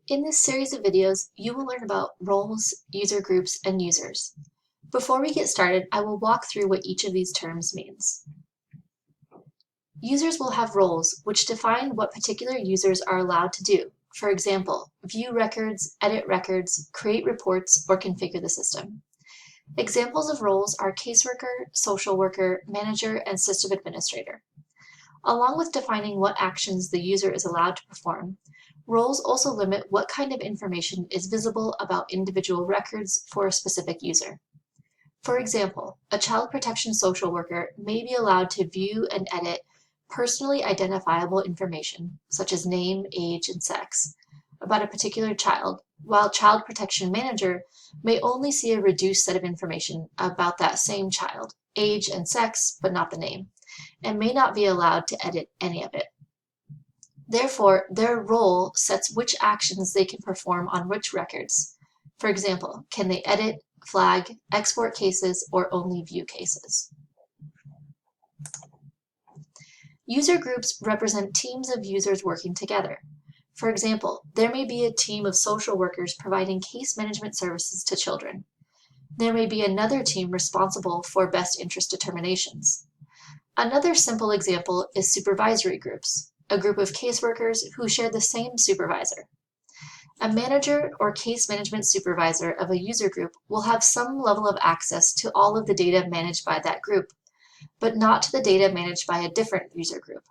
In this series of videos, you will learn about roles, user groups, and users. Before we get started, I will walk through what each of these terms means. Users will have roles, which define what particular users are allowed to do. For example, view records, edit records, create reports, or configure the system. Examples of roles are caseworker, social worker, manager, and system administrator. Along with defining what actions the user is allowed to perform, roles also limit what kind of information is visible about individual records for a specific user. For example, a child protection social worker may be allowed to view and edit personally identifiable information, such as name, age, and sex, about a particular child, while child protection manager may only see a reduced set of information about that same child, age and sex, but not the name, and may not be allowed to edit any of it. Therefore, their role sets which actions they can perform on which records. For example, can they edit, flag, export cases, or only view cases? User groups represent teams of users working together. For example, there may be a team of social workers providing case management services to children. There may be another team responsible for best interest determinations. Another simple example is supervisory groups, a group of caseworkers who share the same supervisor. A manager or case management supervisor of a user group will have some level of access to all of the data managed by that group, but not to the data managed by a different user group.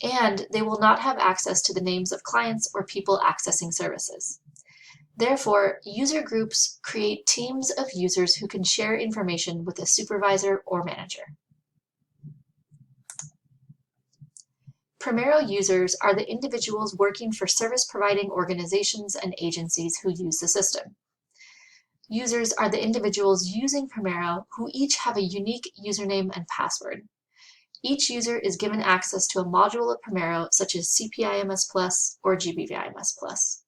And they will not have access to the names of clients or people accessing services. Therefore, user groups create teams of users who can share information with a supervisor or manager. Promero users are the individuals working for service-providing organizations and agencies who use the system. Users are the individuals using Promero who each have a unique username and password. Each user is given access to a module of Promero such as CPIMS Plus or GBVIMS Plus.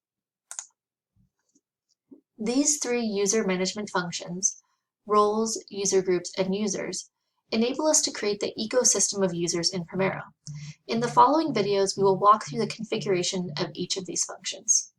These three user management functions, roles, user groups, and users, enable us to create the ecosystem of users in Promero. In the following videos, we will walk through the configuration of each of these functions.